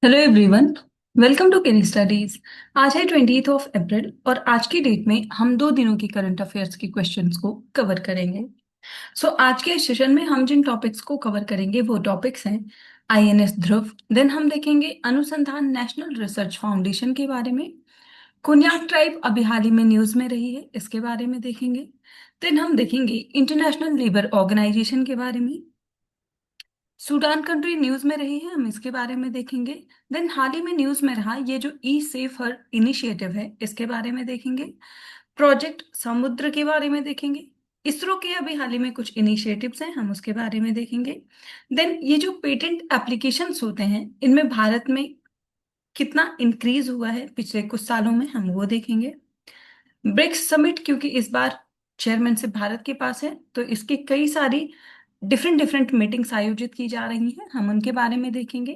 Hello everyone. Welcome to केनी studies. आज है 20 अप्रैल और आज की डेट में हम 2 दिनों की करंट अफेयर्स के क्वेश्चंस को कवर करेंगे। आज के इस सेशन में हम जिन टॉपिक्स को कवर करेंगे वो टॉपिक्स हैं आईएनएस ध्रुव। देन हम देखेंगे अनुसंधान नेशनल रिसर्च फाउंडेशन के बारे में। कुन्याक ट्राइब अभी हाल ही में न्यूज में रही है, इसके बारे में देखेंगे। देन हम देखेंगे इंटरनेशनल लेबर ऑर्गेनाइजेशन के बारे में। सूडान कंट्री न्यूज में रही है, हम इसके बारे में देखेंगे। देन हाल ही में न्यूज में रहा ये जो ई सेफर इनिशिएटिव है, इसके बारे में देखेंगे। प्रोजेक्ट समुद्र के बारे में देखेंगे। इसरो के अभी हाल ही में कुछ इनिशिएटिव्स हैं, हम उसके बारे में देखेंगे। देन ये जो पेटेंट एप्लीकेशंस होते हैं, इनमें भारत में कितना इंक्रीज हुआ है पिछले कुछ सालों में, हम वो देखेंगे। ब्रिक्स समिट, क्योंकि इस बार चेयरमैन से भारत के पास है, तो इसकी कई सारी डिफरेंट डिफरेंट मीटिंग्स आयोजित की जा रही हैं, हम उनके बारे में देखेंगे।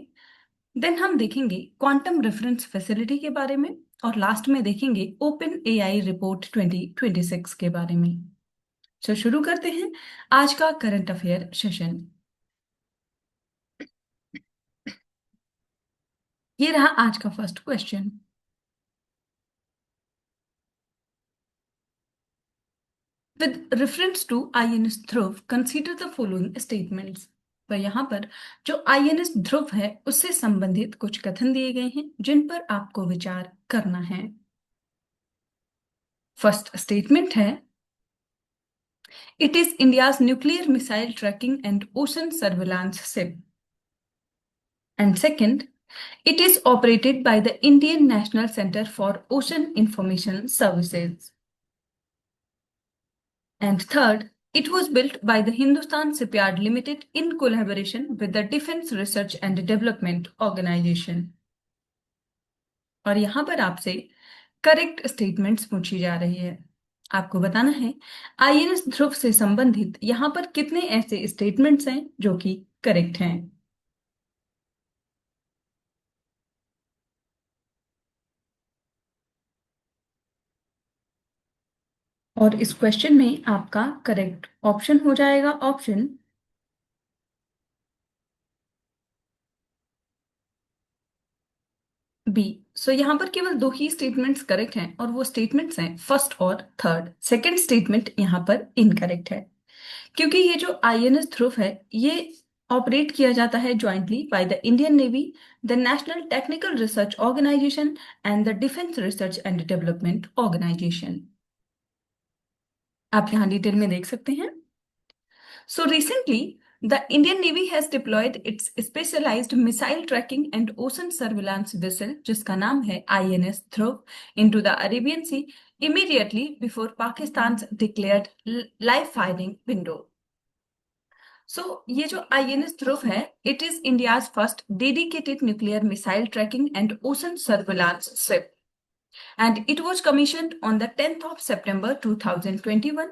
देन हम देखेंगे क्वांटम रेफरेंस फैसिलिटी के बारे में। और लास्ट में देखेंगे ओपन एआई रिपोर्ट 2026 के बारे में। शुरू करते हैं आज का करंट अफेयर सेशन। ये रहा आज का first question. With reference to INS Dhruv, consider the following statements। तो यहाँ पर जो INS ध्रुव है उससे संबंधित कुछ कथन दिए गए हैं जिन पर आपको विचार करना है। फर्स्ट स्टेटमेंट है, it is India's nuclear missile tracking and ocean surveillance ship. And second, it is operated by the Indian National Center for Ocean Information Services. And third, it was built by the Hindustan Shipyard Limited in collaboration with the Defense Research and Development Organization. और यहाँ पर आपसे correct statements पूछी जा रही है। आपको बताना है आईएनएस ध्रुव से संबंधित यहाँ पर कितने ऐसे स्टेटमेंट्स हैं जो कि करेक्ट हैं। और इस क्वेश्चन में आपका करेक्ट ऑप्शन हो जाएगा ऑप्शन बी। यहाँ पर केवल दो ही स्टेटमेंट्स करेक्ट हैं और वो स्टेटमेंट्स हैं फर्स्ट और थर्ड। सेकंड स्टेटमेंट यहाँ पर इनकरेक्ट है, क्योंकि ये जो आईएनएस ध्रुव है ये ऑपरेट किया जाता है jointly by the Indian Navy, the National Technical Research Organisation and the Defence Research and Development Organisation. आप यहाँ डिटेल में देख सकते हैं। So recently, the Indian Navy has deployed its specialized missile tracking and ocean surveillance vessel, जिसका नाम है INS Dhruv, into the Arabian Sea immediately before Pakistan's declared live firing window. ये जो INS ध्रुव है, it is India's first dedicated nuclear missile tracking and ocean surveillance ship. And it was commissioned on the 10th of September 2021,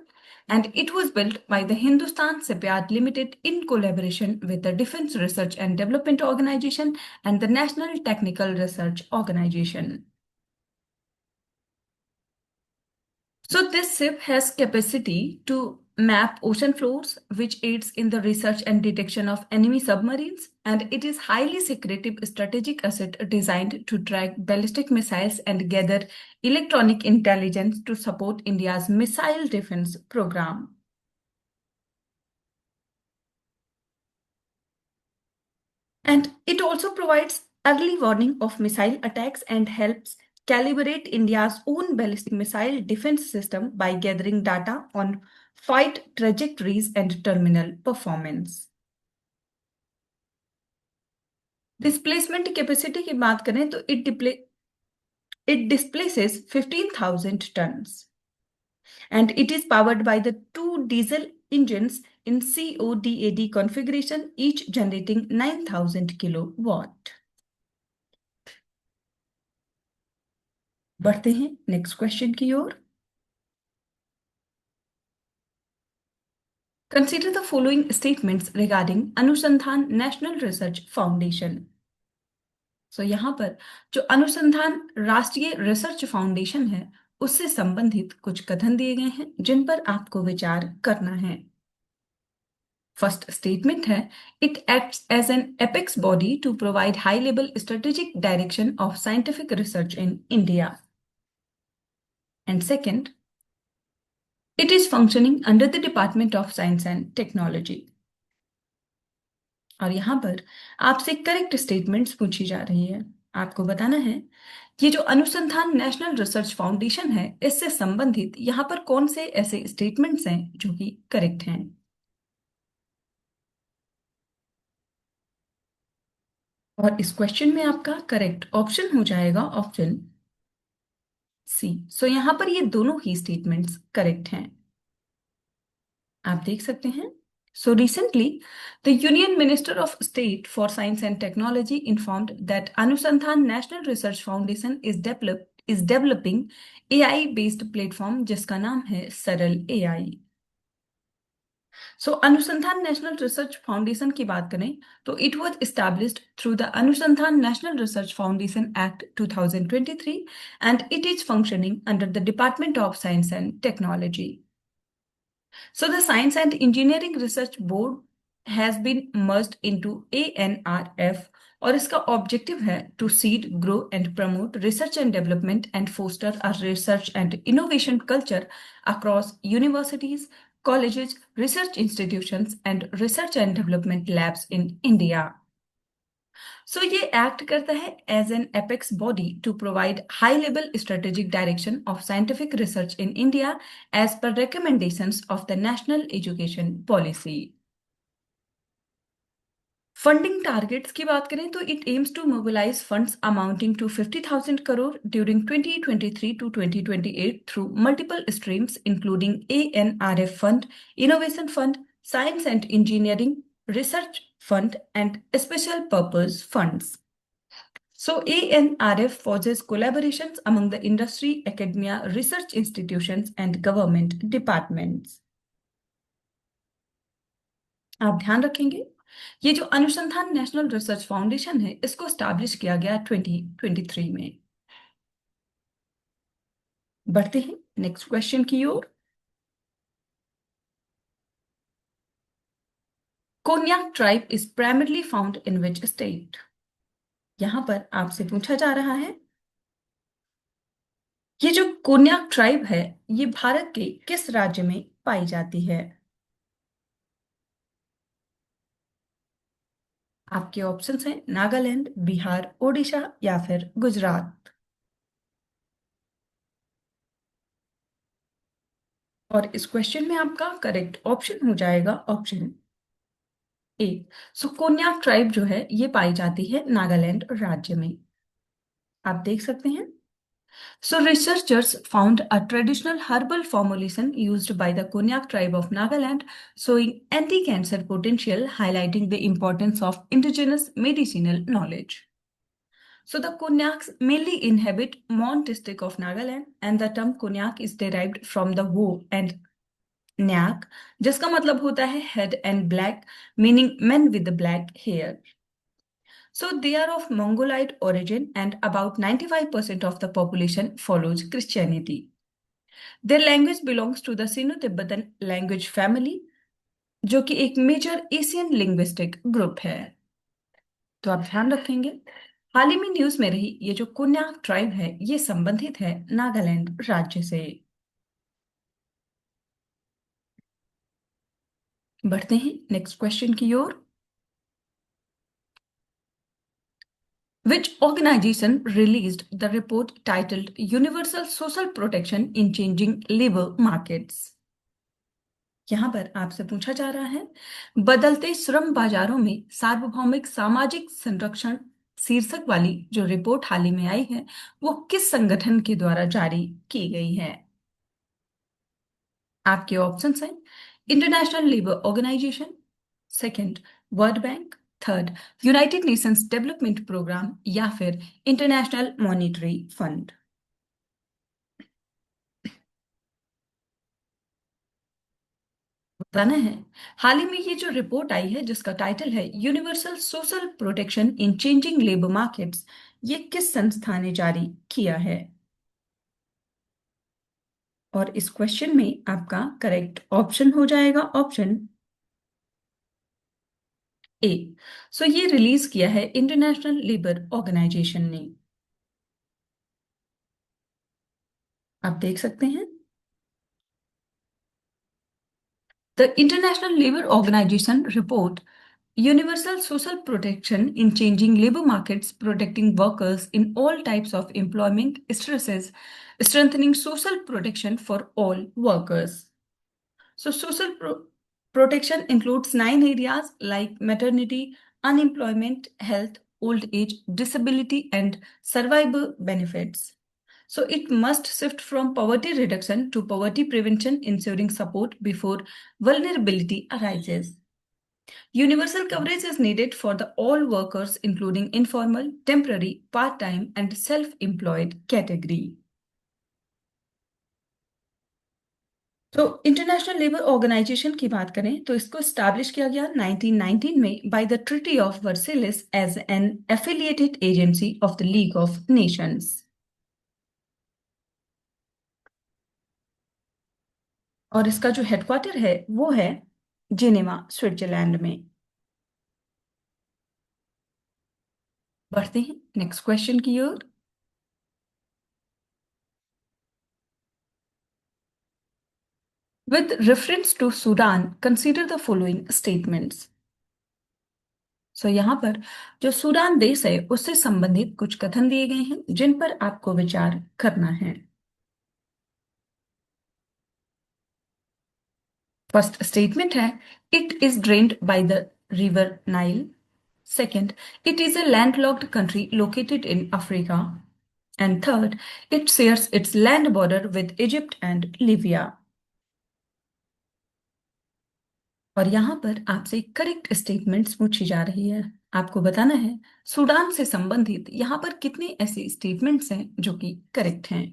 and it was built by the Hindustan Shipyard Limited in collaboration with the Defense Research and Development Organization and the National Technical Research Organization. This ship has capacity to map ocean floors, which aids in the research and detection of enemy submarines, and it is highly secretive strategic asset designed to track ballistic missiles and gather electronic intelligence to support India's missile defense program. And it also provides early warning of missile attacks and helps calibrate India's own ballistic missile defense system by gathering data on fight trajectories and terminal performance. Displacement capacity की बात करें तो it displaces 15,000 tons and it is powered by the two diesel engines in CODAD configuration, each generating 9,000 kilowatt. बढ़ते हैं next question की ओर। Consider the following statements regarding Anusandhan National Research Foundation. यहाँ पर जो अनुसंधान राष्ट्रीय रिसर्च फाउंडेशन है उससे संबंधित कुछ कथन दिए गए हैं जिन पर आपको विचार करना है। फर्स्ट स्टेटमेंट है, it acts as an apex body to provide high level strategic direction of scientific research in India. And second, it is functioning under the Department of Science and Technology. और यहां पर आपसे correct statements पूछी जा रही है। आपको बताना है, ये जो अनुसंधान नेशनल रिसर्च फाउंडेशन है, इससे संबंधित यहां पर कौन से ऐसे स्टेटमेंट्स हैं जो कि करेक्ट हैं। और इस क्वेश्चन में आपका करेक्ट ऑप्शन हो जाएगा ऑप्शन सी। सो यहां पर ये दोनों ही स्टेटमेंट्स करेक्ट हैं। आप देख सकते हैं। So recently, the Union Minister of State for Science and Technology informed that Anusandhan National Research Foundation is developing AI-based platform जिसका नाम है सरल AI। So अनुसंधान नेशनल रिसर्च फाउंडेशन की बात करें तो it was established through the अनुसंधान National Research foundation act 2023 and it is functioning under the Department of Science and Technology. So the Science and Engineering Research Board has been merged into ANRF और इसका objective है to seed grow and promote research and development and foster a research and innovation culture across universities, colleges, research institutions, and research and development labs in India. So ये act करता है as an apex body to provide high level strategic direction of scientific research in India as per recommendations of the national education policy. Funding targets की बात करें तो it aims to mobilise funds amounting to 50,000 crore during 2023 to 2028 through multiple streams including ANRF fund, innovation fund, science and engineering research fund and special purpose funds. So ANRF forges collaborations among the industry, academia, research institutions and government departments. आप ध्यान रखेंगे, ये जो अनुसंधान National Research foundation है, इसको establish किया गया 2023 में। बढ़ते हैं नेक्स्ट क्वेश्चन की ओर। Konyak tribe is primarily found in which state? यहां पर आपसे पूछा जा रहा है, ये जो कोन्याक ट्राइब है, ये भारत के किस राज्य में पाई जाती है? आपके ऑप्शंस हैं नागालैंड, बिहार, ओडिशा या फिर गुजरात। और इस क्वेश्चन में आपका करेक्ट ऑप्शन हो जाएगा option A. So Konyak tribe जो है ये पाई जाती है नागालैंड राज्य में। आप देख सकते हैं। So researchers found a traditional herbal formulation used by the Konyak tribe of Nagaland, showing anti-cancer potential, highlighting the importance of indigenous medicinal knowledge. So the Konyaks mainly inhabit Mon district of Nagaland, and the term Konyak is derived from the wo and nyak, जिसका मतलब होता है head and black, meaning men with black hair. So they are of Mongolite origin, and about 95% of the population follows Christianity. Their language belongs to the Sino-Tibetan language family, जो कि एक major Asian linguistic group है। तो आप ध्यान रखेंगे, हाल ही में news में रही ये जो कोन्याक ट्राइब है, ये संबंधित है नागालैंड राज्य से। बढ़ते हैं नेक्स्ट क्वेश्चन की ओर। Which organization released the report titled Universal Social Protection in Changing Labor Markets? यहां पर आपसे पूछा जा रहा है, बदलते श्रम बाजारों में सार्वभौमिक सामाजिक संरक्षण शीर्षक वाली जो रिपोर्ट हाल ही में आई है, वो किस संगठन के द्वारा जारी की गई है? आपके ऑप्शंस हैं International Labour Organisation, second World Bank, third United Nations Development Programme या फिर इंटरनेशनल मॉनिटरी फंड। बताना है, हाल ही में ये जो रिपोर्ट आई है जिसका टाइटल है universal social protection in changing labour markets, ये किस संस्था ने जारी किया है? और इस क्वेश्चन में आपका करेक्ट ऑप्शन हो जाएगा ऑप्शन ए। सो ये रिलीज किया है इंटरनेशनल लेबर ऑर्गेनाइजेशन ने। आप देख सकते हैं the International Labour Organisation report Universal social protection in changing labor markets, protecting workers in all types of employment stresses, strengthening social protection for all workers. So, protection includes 9 areas like maternity, unemployment, health, old age, disability, and survivor benefits. So, it must shift from poverty reduction to poverty prevention, ensuring support before vulnerability arises. Universal coverage is needed for the all workers, including informal, temporary, part-time, and self-employed category. तो international Labour organisation की बात करें तो इसको establish किया गया 1919 में by the Treaty of Versailles as an affiliated agency of the League of Nations. और इसका जो हेडक्वार्टर है वो है जिनेवा, स्विट्जरलैंड में। बढ़ते हैं नेक्स्ट क्वेश्चन की ओर। With reference to Sudan, consider the following statements. यहाँ पर जो सूडान देश है उससे संबंधित कुछ कथन दिए गए हैं जिन पर आपको विचार करना है। फर्स्ट स्टेटमेंट है it is drained by the river Nile. Second, it is a landlocked country located in Africa. And third, it shares it's land border with Egypt and Libya. और यहाँ पर आपसे करेक्ट स्टेटमेंट्स पूछी जा रही है। आपको बताना है सूडान से संबंधित यहाँ पर कितने ऐसे स्टेटमेंट्स हैं जो कि करेक्ट हैं।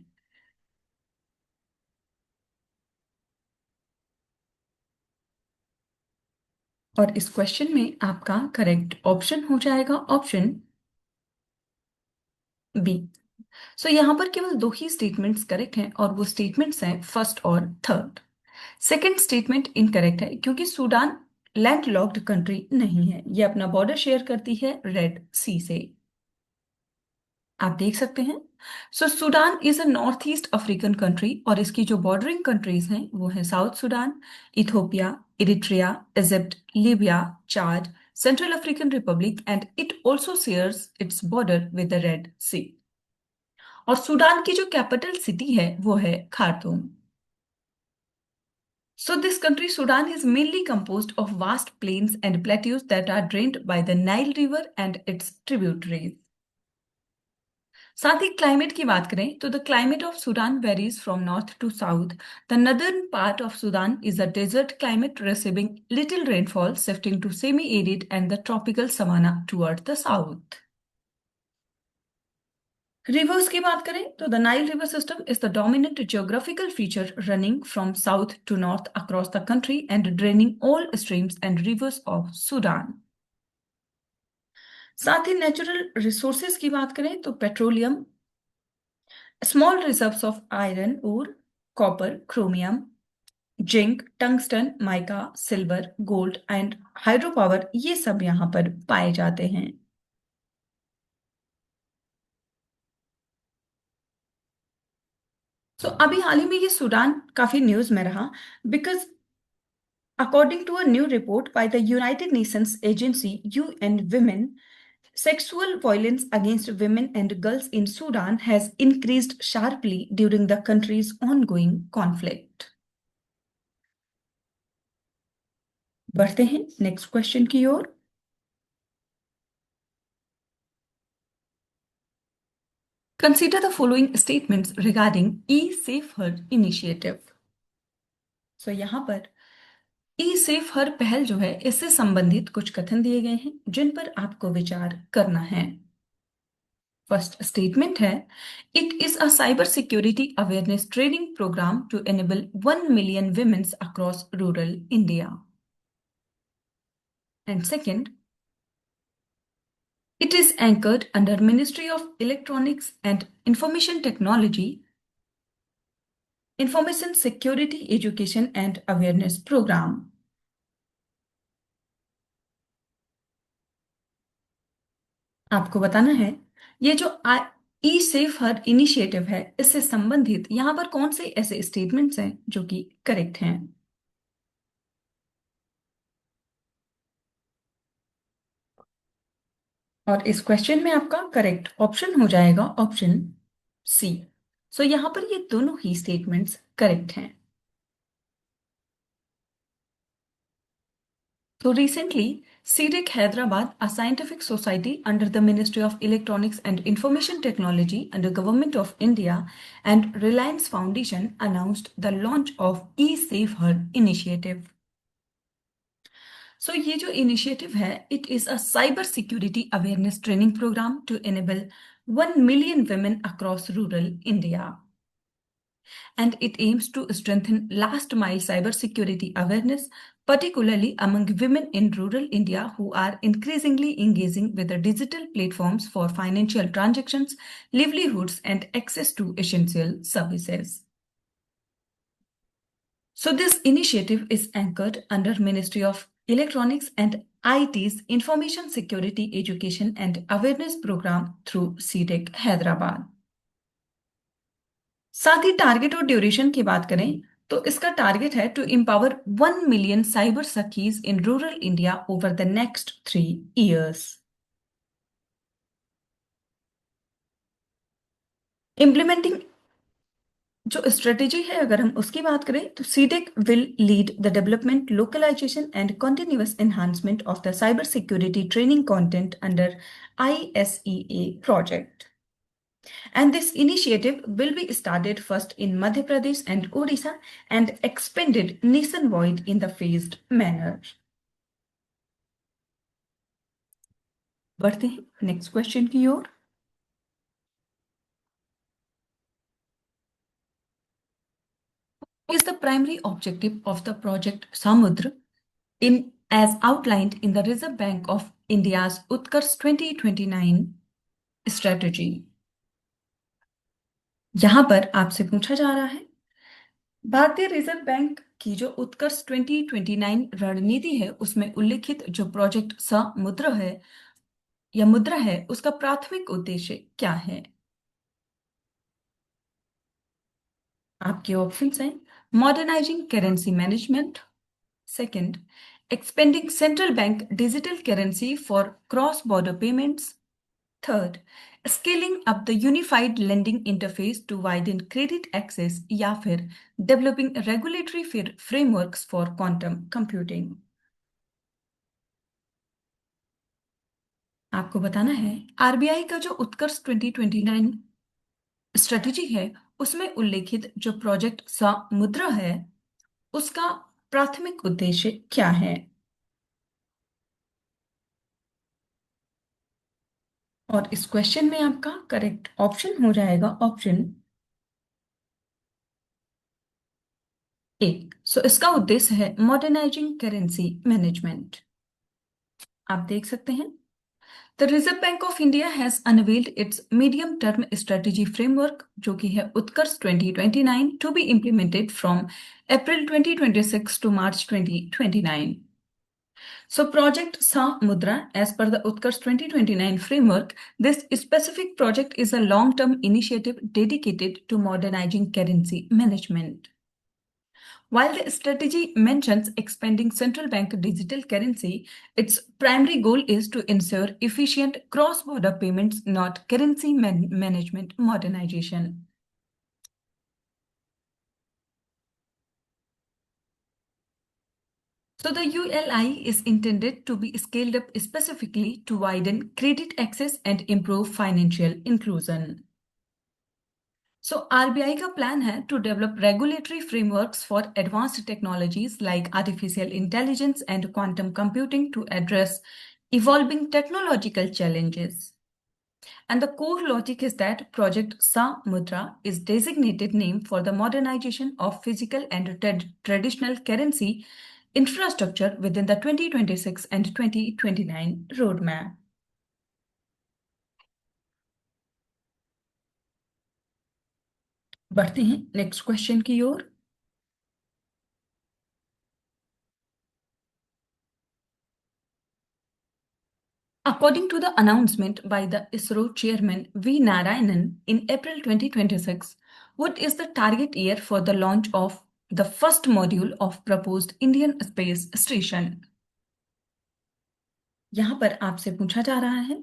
और इस क्वेश्चन में आपका करेक्ट ऑप्शन हो जाएगा ऑप्शन बी। यहाँ पर केवल दो ही स्टेटमेंट्स करेक्ट हैं और वो स्टेटमेंट्स हैं फर्स्ट और थर्ड। सेकंड स्टेटमेंट इनकरेक्ट है क्योंकि सूडान लैंड लॉक्ड कंट्री नहीं है, ये अपना बॉर्डर शेयर करती है रेड सी से। आप देख सकते हैं Sudan is a north east African country और इसकी जो बॉर्डरिंग कंट्रीज हैं वो है South Sudan, Ethiopia, Eritrea, Egypt, Libya, Chad, Central African Republic and it also shares its border with the Red Sea. और सूडान की जो कैपिटल सिटी है वो है Khartoum. This country, Sudan, is mainly composed of vast plains and plateaus that are drained by the Nile River and its tributaries. साथ ही climate की बात करें तो the climate of Sudan varies from north to south. The northern part of Sudan is a desert climate receiving little rainfall shifting to semi arid and the tropical savanna toward the south. Rivers की बात करें तो the Nile river system is the dominant geographical feature running from south to north across the country and draining all streams and rivers of Sudan. साथ ही natural resources की बात करें तो petroleum, small reserves of iron और copper, chromium, zinc, tungsten, mica, silver, gold and hydro power, ये सब यहाँ पर पाए जाते हैं। अभी हाल ही में ये सूडान काफी न्यूज में रहा because according to a new report by the United Nations agency UN Women, sexual violence against women and girls in Sudan has increased sharply during the country's ongoing conflict. बढ़ते हैं next question की ओर। Consider the following statements regarding e-Safe Her initiative. यहाँ पर ई-सेफ हर पहल जो है इससे संबंधित कुछ कथन दिए गए हैं जिन पर आपको विचार करना है। फर्स्ट स्टेटमेंट है it is a cyber security awareness training programme to enable 1 million women across rural India. And second, it is anchored under Ministry of Electronics and Information Technology, Information Security Education and Awareness Program. आपको बताना है ये जो ई safe हर initiative है इससे संबंधित यहाँ पर कौन से ऐसे स्टेटमेंट्स हैं जो कि करेक्ट हैं। और इस क्वेश्चन में आपका करेक्ट ऑप्शन हो जाएगा ऑप्शन सी। सो यहाँ पर ये दोनों ही स्टेटमेंट्स करेक्ट हैं। So recently, CDEC Hyderabad, a scientific society under the Ministry of Electronics and Information Technology under Government of India and Reliance Foundation announced the launch of eSafe initiative. So ये जो initiative है, it is a cyber security awareness training program to enable 1 million women across rural India. And it aims to strengthen last mile cybersecurity awareness, particularly among women in rural India who are increasingly engaging with the digital platforms for financial transactions, livelihoods, and access to essential services. So this initiative is anchored under Ministry of Electronics and IT's Information Security Education and Awareness Program through CDEC Hyderabad. साथ ही target और duration की बात करें तो इसका target है to empower 1 million cyber Sakhis in rural India over the next 3 years। Implementing जो strategy है अगर हम उसकी बात करें तो CDAC will lead the development localisation and continuous enhancement of the cyber security training content under ISEA project. And this initiative will be started first in Madhya Pradesh and Odisha and expanded nationwide in the phased manner. बढ़ते हैं next question की ओर। Is the primary objective of the project Samudra in as outlined in the Reserve Bank of India's Utkarsh 2029 strategy। यहां पर आपसे पूछा जा रहा है भारतीय रिजर्व बैंक की जो उत्कर्ष 2029 रणनीति है उसमें उल्लिखित जो प्रोजेक्ट समुद्र है या मुद्रा है उसका प्राथमिक उद्देश्य क्या है। आपके ऑप्शंस हैं modernising currency management, second expanding central bank digital currency for cross border payments, third scaling up the unified lending interface to widen credit access या फिर developing regulatory frameworks for quantum computing. आपको बताना है RBI का जो उत्कर्ष 2029 strategy है उसमें उल्लेखित जो प्रोजेक्ट सा मुद्रा है उसका प्राथमिक उद्देश्य क्या है। और इस क्वेश्चन में आपका करेक्ट ऑप्शन हो जाएगा ऑप्शन ए। सो इसका उद्देश्य है मॉडर्नाइजिंग करेंसी मैनेजमेंट। आप देख सकते हैं the Reserve Bank of India has unveiled its medium term strategy framework जो कि है Utkarsh 2029 to be implemented from April 2026 to March 2029। So project Samudra, as per the Utkarsh 2029 framework, this specific project is a long-term initiative dedicated to modernizing currency management. While the strategy mentions expanding central bank digital currency, its primary goal is to ensure efficient cross-border payments, not currency management modernization. So the ULI is intended to be scaled up specifically to widen credit access and improve financial inclusion. So RBI का plan है to develop regulatory frameworks for advanced technologies like artificial intelligence and quantum computing to address evolving technological challenges. And the core logic is that Project Samudra is designated name for the modernization of physical and traditional currency infrastructure within the 2026 and 2029 roadmap. बढ़ते हैं next question की ओर। According to the announcement by the ISRO chairman V. Narayanan in April 2026, what is the target year for the launch of the first module of proposed Indian space station? यहां पर आपसे पूछा जा रहा है,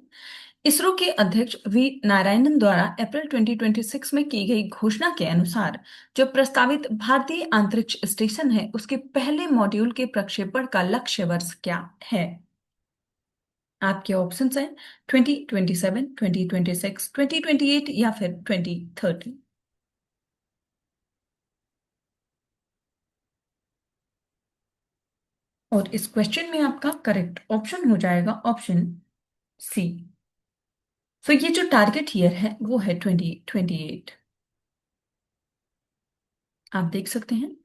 इसरो के अध्यक्ष वी नारायणन द्वारा अप्रैल 2026 में की गई घोषणा के अनुसार जो प्रस्तावित भारतीय अंतरिक्ष स्टेशन है उसके पहले मॉड्यूल के प्रक्षेपण का लक्ष्य वर्ष क्या है? आपके ऑप्शंस हैं 2027, 2026, 2028 या फिर 2030। और इस क्वेश्चन में आपका करेक्ट ऑप्शन हो जाएगा ऑप्शन सी। तो ये जो टारगेट ईयर है वो है 2028। आप देख सकते हैं,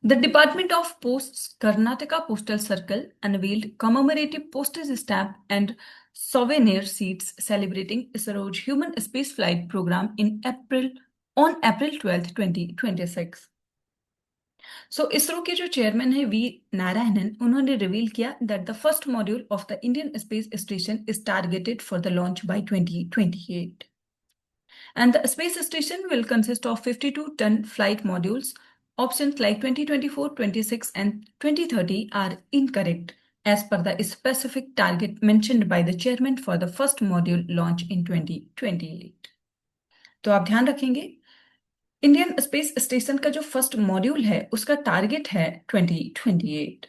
the Department of Post Karnataka postal circle unveiled commemorative postage stamp and souvenir sheets celebrating ISRO's human space flight programme in April on April 12th 2026। So ISRO के जो चेयरमैन है वी नारायणन, उन्होंने रिवील किया that the first module of the Indian Space Station is targeted for the launch by 2028 and the space station will consist of 52-ton flight modules. Options like 2024, 26 and 2030 are incorrect as per the specific target mentioned by the chairman for the first module launch in 2028। तो आप ध्यान रखेंगे, Indian Space station का जो first module है उसका target है 2028।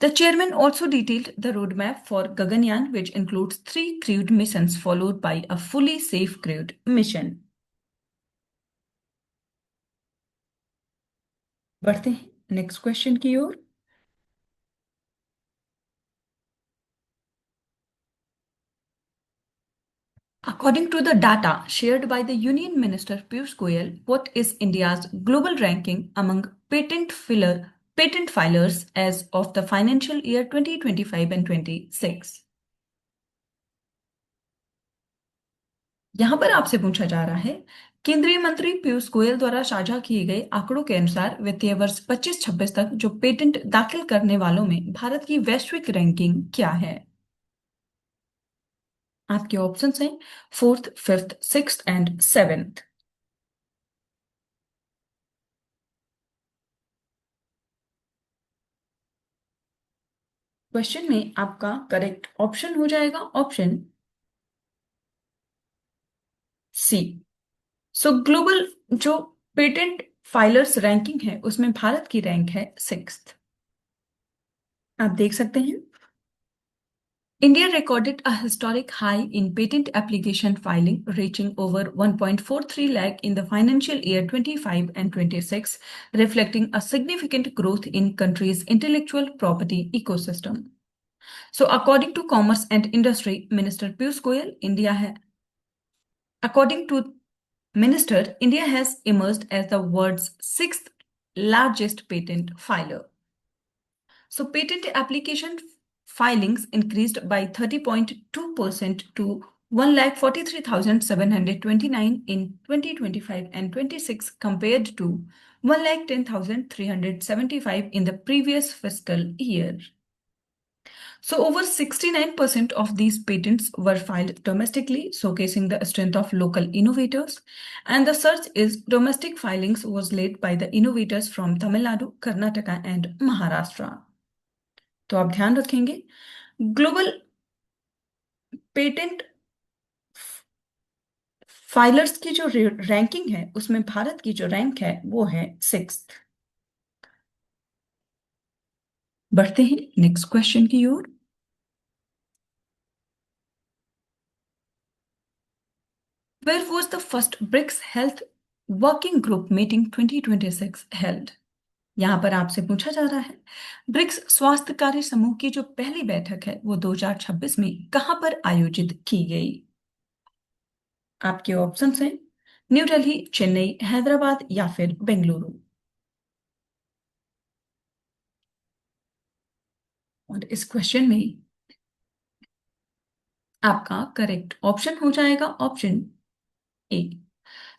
The chairman also detailed the roadmap for Gaganyaan, which includes 3 crewed missions followed by a fully safe crewed mission। बढ़ते हैं नेक्स्ट क्वेश्चन की ओर। According to the data shared by the Union Minister Piyush Goyal, what is India's global ranking among patent filers as of the financial year 2025 and 26? यहां पर आपसे पूछा जा रहा है, केंद्रीय मंत्री पीयूष गोयल द्वारा साझा किए गए आंकड़ों के अनुसार वित्तीय वर्ष 25-26 तक जो पेटेंट दाखिल करने वालों में भारत की वैश्विक रैंकिंग क्या है? आपके ऑप्शंस हैं 4th, 5th, 6th and 7th। Question में आपका करेक्ट ऑप्शन हो जाएगा ऑप्शन सी। सो ग्लोबल जो पेटेंट फाइलर्स रैंकिंग है उसमें भारत की रैंक है 6th। आप देख सकते हैं, India recorded a historic high in patent application filing, reaching over 1.43 lakh in the financial year 25 and 26, reflecting a significant growth in country's intellectual property ecosystem। So, according to Commerce and Industry Minister Piyush Goyal, according to Minister, India has emerged as the world's 6th largest patent filer। So, patent application filings increased by 30.2% to 1,43,729 in 2025 and 26 compared to 1,10,375 in the previous fiscal year। So, over 69% of these patents were filed domestically, showcasing the strength of local innovators. And the surge is domestic filings was led by the innovators from Tamil Nadu, Karnataka, and Maharashtra। तो आप ध्यान रखेंगे, global patent filers की जो ranking है उसमें भारत की जो रैंक है वो है 6th। बढ़ते हैं नेक्स्ट क्वेश्चन की ओर। Where was the first BRICS Health Working Group Meeting 2026 held? यहां पर आपसे पूछा जा रहा है, ब्रिक्स स्वास्थ्य कार्य समूह की जो पहली बैठक है वो 2026 में कहां पर आयोजित की गई? आपके ऑप्शंस हैं न्यू दिल्ली, चेन्नई, हैदराबाद या फिर बेंगलुरु। और इस क्वेश्चन में आपका करेक्ट ऑप्शन हो जाएगा option A.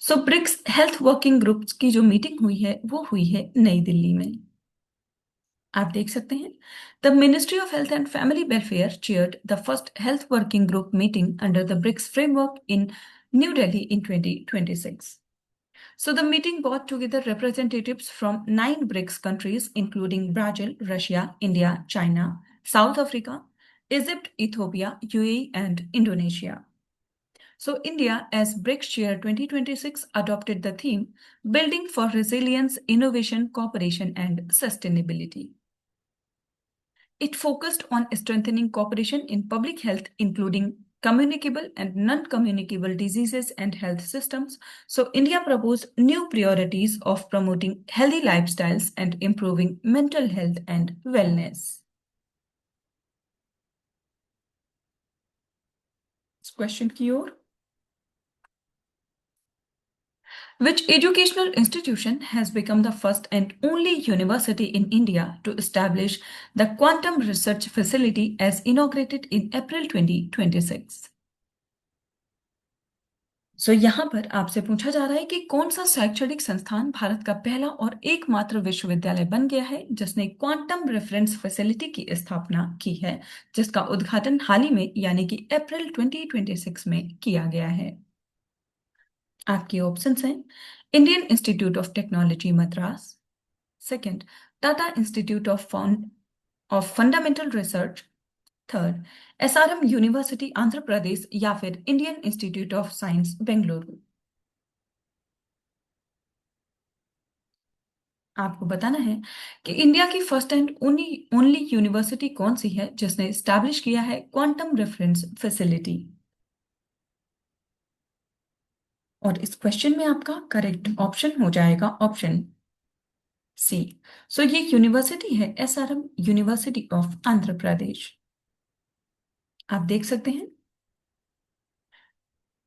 So BRICS health working groups की जो मीटिंग हुई है वो हुई है नई दिल्ली में। आप देख सकते हैं the Ministry of Health and Family Welfare chaired the first health working group meeting under the BRICS framework in New Delhi in 2026. So the meeting brought together representatives from 9 BRICS countries, including Brazil, Russia, India, China, South Africa, Egypt, Ethiopia, UAE, and Indonesia. So India, as BRICS Chair 2026, adopted the theme Building for Resilience, Innovation, Cooperation, and Sustainability. It focused on strengthening cooperation in public health, including communicable and non-communicable diseases and health systems. So India proposed new priorities of promoting healthy lifestyles and improving mental health and wellness. Question की ओर, which educational institution has become the first and only university in India to establish the Quantum Research Facility as inaugurated in April 2026? यहाँ पर आपसे पूछा जा रहा है कि कौन सा शैक्षणिक संस्थान भारत का पहला और एकमात्र विश्वविद्यालय बन गया है जिसने क्वांटम रेफरेंस फैसिलिटी की स्थापना की है, जिसका उद्घाटन हाल ही में यानी कि अप्रैल 2026 में किया गया है। आपके ऑप्शंस हैं Indian Institute of Technology Madras, second Tata Institute of Fundamental Research, third SRM University Andhra Pradesh या फिर Indian Institute of Science Bengaluru. आपको बताना है कि इंडिया की फर्स्ट एंड ओनली यूनिवर्सिटी कौन सी है जिसने स्टैब्लिश किया है क्वांटम रेफरेंस फैसिलिटी। और इस क्वेश्चन में आपका करेक्ट ऑप्शन हो जाएगा ऑप्शन सी। ये यूनिवर्सिटी है SRM university of Andhra Pradesh. आप देख सकते हैं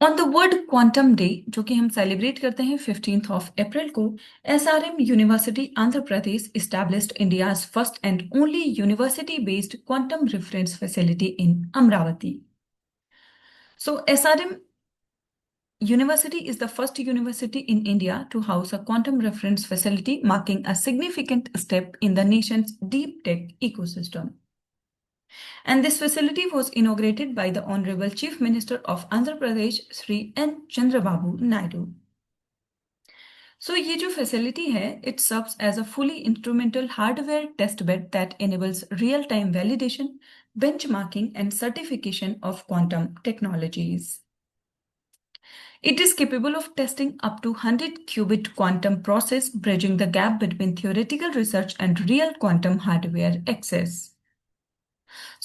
on the world quantum day, जो कि हम सेलिब्रेट करते हैं 15 अप्रैल को, SRM University Andhra Pradesh established India's first and only university-based quantum reference facility in Amravati. So SRM University is the first university in India to house a quantum reference facility, marking a significant step in the nation's deep tech ecosystem. And this facility was inaugurated by the Honorable Chief Minister of Andhra Pradesh, Sri N. Chandrababu Naidu. ये जो facility है, it serves as a fully instrumental hardware testbed that enables real-time validation, benchmarking, and certification of quantum technologies. It is capable of testing up to 100-qubit quantum process, bridging the gap between theoretical research and real quantum hardware access.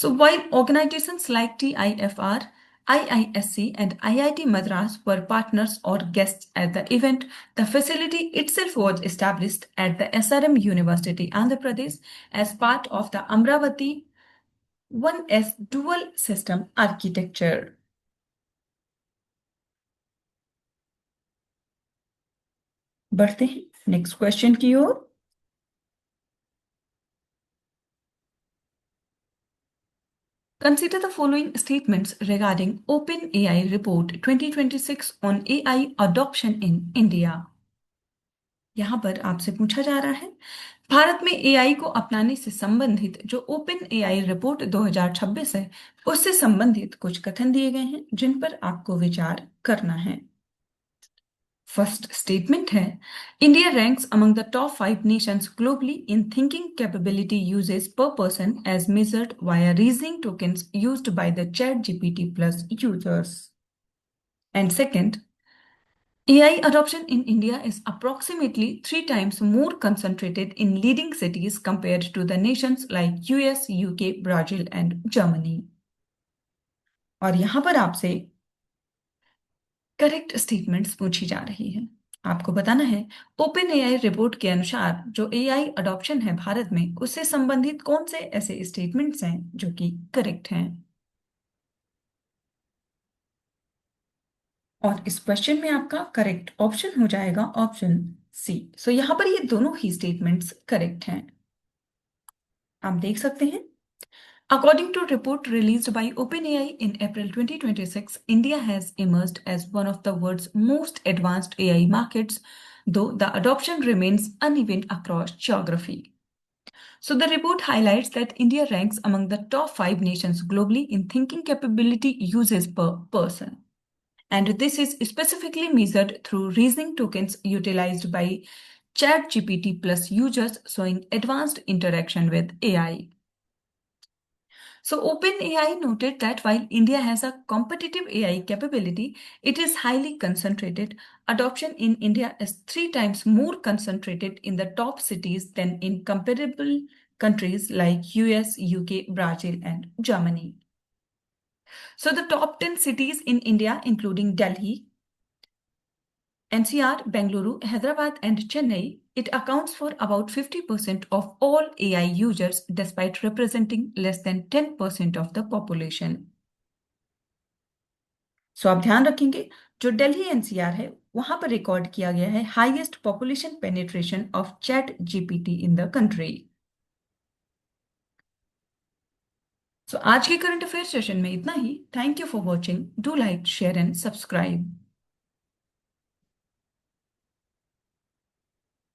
While organizations like TIFR, IISc, and IIT Madras were partners or guests at the event, the facility itself was established at the SRM University, Andhra Pradesh, as part of the Amravati 1S dual system architecture. बढ़ते हैं next question की ओर। Consider the following statements regarding OpenAI report 2026 on AI adoption in India. यहाँ पर आपसे पूछा जा रहा है भारत में एआई को अपनाने से संबंधित जो ओपन एआई रिपोर्ट 2026 है उससे संबंधित कुछ कथन दिए गए हैं जिन पर आपको विचार करना है। फर्स्ट स्टेटमेंट है India ranks among the top 5 nations globally in thinking capability uses per person as measured via reasoning tokens used by the ChatGPT plus users. And second, AI adoption in India is approximately 3 times more concentrated in leading cities compared to the nations like US, UK, Brazil and Germany. और यहां पर आपसे correct statements पूछी जा रही है। आपको बताना है ओपन एआई रिपोर्ट के अनुसार जो एआई अडॉप्शन है भारत में उससे संबंधित कौन से ऐसे स्टेटमेंट्स हैं जो कि करेक्ट हैं। और इस क्वेश्चन में आपका करेक्ट ऑप्शन हो जाएगा ऑप्शन सी। यहां पर ये दोनों ही स्टेटमेंट्स करेक्ट हैं। आप देख सकते हैं According to a report released by OpenAI in April 2026, India has emerged as one of the world's most advanced AI markets, though the adoption remains uneven across geography. So the report highlights that India ranks among the top 5 nations globally in thinking capability uses per person. And this is specifically measured through reasoning tokens utilized by ChatGPT plus users showing advanced interaction with AI. So OpenAI noted that while India has a competitive AI capability, it is highly concentrated. Adoption in India is 3 times more concentrated in the top cities than in comparable countries like US, UK, Brazil, and Germany. So the top 10 cities in India, including Delhi, NCR, Bengaluru, Hyderabad, and Chennai, it accounts for about 50% of all AI users despite representing less than 10% of the population. सो आप ध्यान रखेंगे जो Delhi NCR है वहां पर record किया गया है highest population penetration of chat GPT in the country. So आज के करंट अफेयर सेशन में इतना ही। Thank you for watching. Do like share and subscribe.